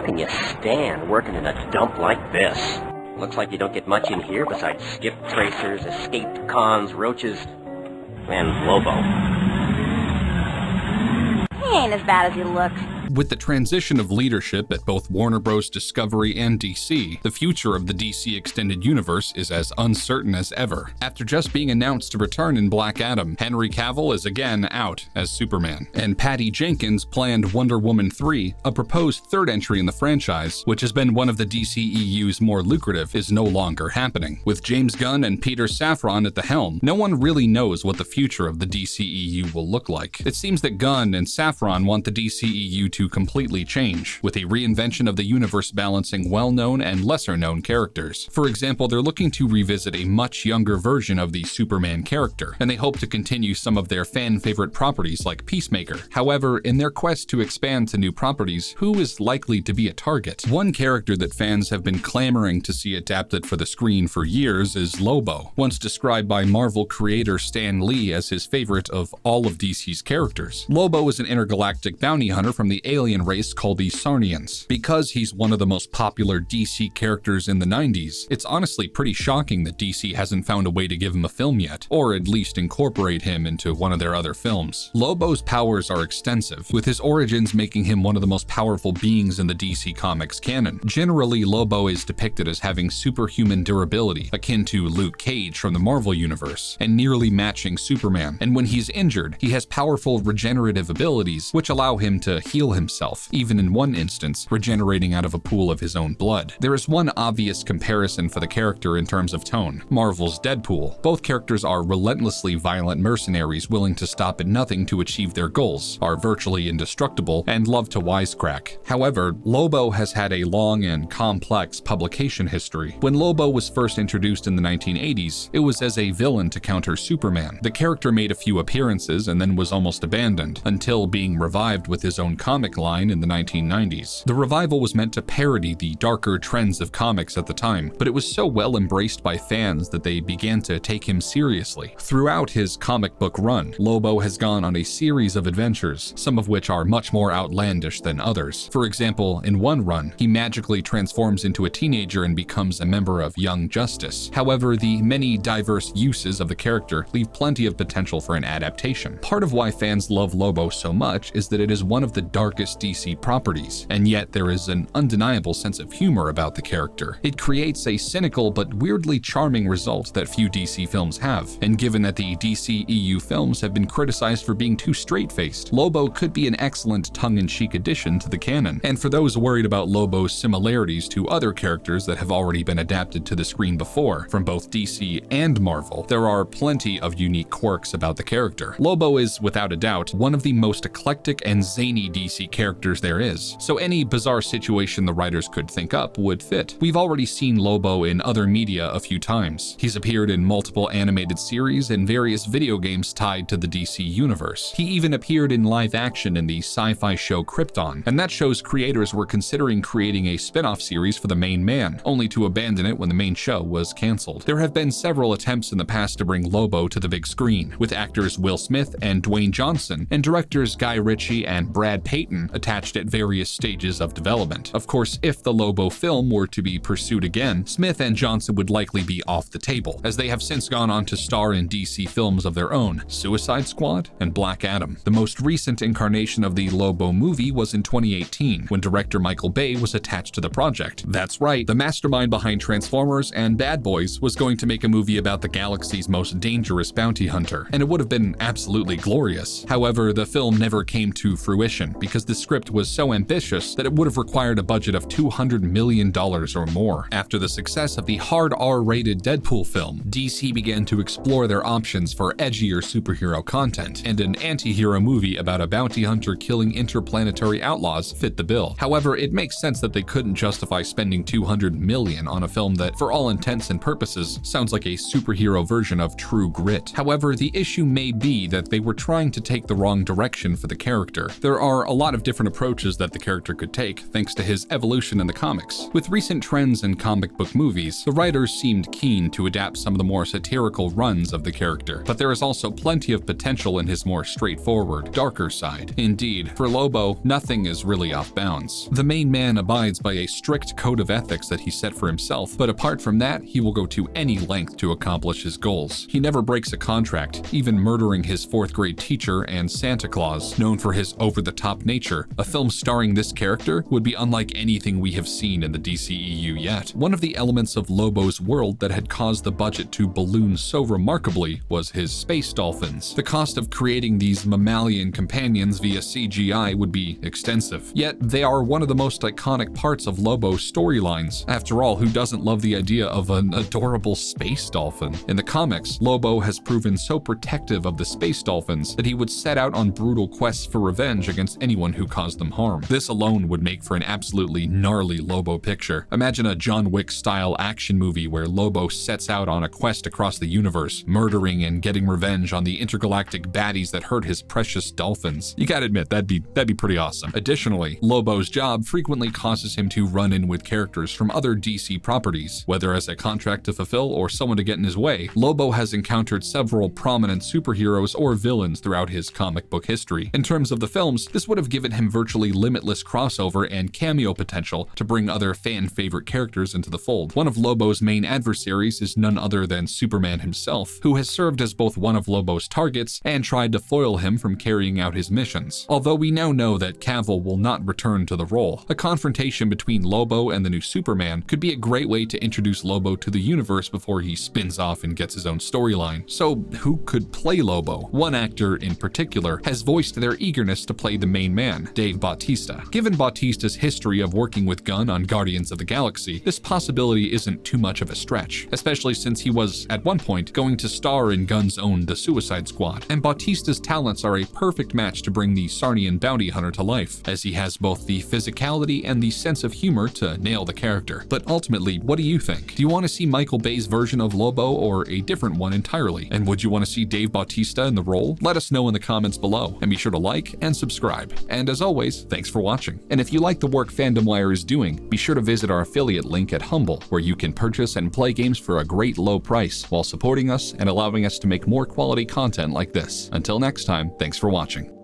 can you stand working in a dump like this? Looks like you don't get much in here besides skip tracers, escaped cons, roaches, and Lobo. He ain't as bad as he looks. With the transition of leadership at both Warner Bros. Discovery and DC, the future of the DC Extended Universe is as uncertain as ever. After just being announced to return in Black Adam, Henry Cavill is again out as Superman, and Patty Jenkins' planned Wonder Woman 3, a proposed third entry in the franchise, which has been one of the DCEU's more lucrative, is no longer happening. With James Gunn and Peter Safran at the helm, no one really knows what the future of the DCEU will look like. It seems that Gunn and Safran want the DCEU to completely change, with a reinvention of the universe balancing well-known and lesser-known characters. For example, they're looking to revisit a much younger version of the Superman character, and they hope to continue some of their fan-favorite properties like Peacemaker. However, in their quest to expand to new properties, who is likely to be a target? One character that fans have been clamoring to see adapted for the screen for years is Lobo, once described by Marvel creator Stan Lee as his favorite of all of DC's characters. Lobo is an intergalactic bounty hunter from the alien race called the Sarnians. Because he's one of the most popular DC characters in the 90s, it's honestly pretty shocking that DC hasn't found a way to give him a film yet, or at least incorporate him into one of their other films. Lobo's powers are extensive, with his origins making him one of the most powerful beings in the DC Comics canon. Generally, Lobo is depicted as having superhuman durability, akin to Luke Cage from the Marvel Universe, and nearly matching Superman. And when he's injured, he has powerful regenerative abilities, which allow him to heal himself, even in one instance, regenerating out of a pool of his own blood. There is one obvious comparison for the character in terms of tone: Marvel's Deadpool. Both characters are relentlessly violent mercenaries willing to stop at nothing to achieve their goals, are virtually indestructible, and love to wisecrack. However, Lobo has had a long and complex publication history. When Lobo was first introduced in the 1980s, it was as a villain to counter Superman. The character made a few appearances and then was almost abandoned, until being revived with his own comic line in the 1990s. The revival was meant to parody the darker trends of comics at the time, but it was so well embraced by fans that they began to take him seriously. Throughout his comic book run, Lobo has gone on a series of adventures, some of which are much more outlandish than others. For example, in one run, he magically transforms into a teenager and becomes a member of Young Justice. However, the many diverse uses of the character leave plenty of potential for an adaptation. Part of why fans love Lobo so much is that it is one of the darkest DC properties, and yet there is an undeniable sense of humor about the character. It creates a cynical but weirdly charming result that few DC films have, and given that the DCEU films have been criticized for being too straight-faced, Lobo could be an excellent tongue-in-cheek addition to the canon. And for those worried about Lobo's similarities to other characters that have already been adapted to the screen before, from both DC and Marvel, there are plenty of unique quirks about the character. Lobo is, without a doubt, one of the most eclectic and zany DC characters there is, so any bizarre situation the writers could think up would fit. We've already seen Lobo in other media a few times. He's appeared in multiple animated series and various video games tied to the DC universe. He even appeared in live action in the sci-fi show Krypton, and that show's creators were considering creating a spin-off series for the main man, only to abandon it when the main show was cancelled. There have been several attempts in the past to bring Lobo to the big screen, with actors Will Smith and Dwayne Johnson, and directors Guy Ritchie and Brad Peyton attached at various stages of development. Of course, if the Lobo film were to be pursued again, Smith and Johnson would likely be off the table, as they have since gone on to star in DC films of their own, Suicide Squad and Black Adam. The most recent incarnation of the Lobo movie was in 2018, when director Michael Bay was attached to the project. That's right, the mastermind behind Transformers and Bad Boys was going to make a movie about the galaxy's most dangerous bounty hunter, and it would have been absolutely glorious. However, the film never came to fruition because the script was so ambitious that it would have required a budget of $200 million or more. After the success of the hard R-rated Deadpool film, DC began to explore their options for edgier superhero content, and an anti-hero movie about a bounty hunter killing interplanetary outlaws fit the bill. However, it makes sense that they couldn't justify spending $200 million on a film that, for all intents and purposes, sounds like a superhero version of True Grit. However, the issue may be that they were trying to take the wrong direction for the character. There are a lot lot of different approaches that the character could take thanks to his evolution in the comics. With recent trends in comic book movies, the writers seemed keen to adapt some of the more satirical runs of the character, but there is also plenty of potential in his more straightforward, darker side. Indeed, for Lobo, nothing is really off bounds. The main man abides by a strict code of ethics that he set for himself, but apart from that, he will go to any length to accomplish his goals. He never breaks a contract, even murdering his 4th grade teacher and Santa Claus. Known for his over-the-top nature, a film starring this character would be unlike anything we have seen in the DCEU yet. One of the elements of Lobo's world that had caused the budget to balloon so remarkably was his space dolphins. The cost of creating these mammalian companions via CGI would be extensive, yet they are one of the most iconic parts of Lobo's storylines. After all, who doesn't love the idea of an adorable space dolphin? In the comics, Lobo has proven so protective of the space dolphins that he would set out on brutal quests for revenge against anyone who caused them harm. This alone would make for an absolutely gnarly Lobo picture. Imagine a John Wick-style action movie where Lobo sets out on a quest across the universe, murdering and getting revenge on the intergalactic baddies that hurt his precious dolphins. You gotta admit, that'd be pretty awesome. Additionally, Lobo's job frequently causes him to run in with characters from other DC properties. Whether as a contract to fulfill or someone to get in his way, Lobo has encountered several prominent superheroes or villains throughout his comic book history. In terms of the films, this would have given him virtually limitless crossover and cameo potential to bring other fan-favorite characters into the fold. One of Lobo's main adversaries is none other than Superman himself, who has served as both one of Lobo's targets and tried to foil him from carrying out his missions. Although we now know that Cavill will not return to the role, a confrontation between Lobo and the new Superman could be a great way to introduce Lobo to the universe before he spins off and gets his own storyline. So who could play Lobo? One actor in particular has voiced their eagerness to play the main man, Dave Bautista. Given Bautista's history of working with Gunn on Guardians of the Galaxy, this possibility isn't too much of a stretch, especially since he was, at one point, going to star in Gunn's own The Suicide Squad. And Bautista's talents are a perfect match to bring the Sarnian bounty hunter to life, as he has both the physicality and the sense of humor to nail the character. But ultimately, what do you think? Do you want to see Michael Bay's version of Lobo or a different one entirely? And would you want to see Dave Bautista in the role? Let us know in the comments below, and be sure to like and subscribe. And as always, thanks for watching. And if you like the work FandomWire is doing, be sure to visit our affiliate link at Humble, where you can purchase and play games for a great low price while supporting us and allowing us to make more quality content like this. Until next time, thanks for watching.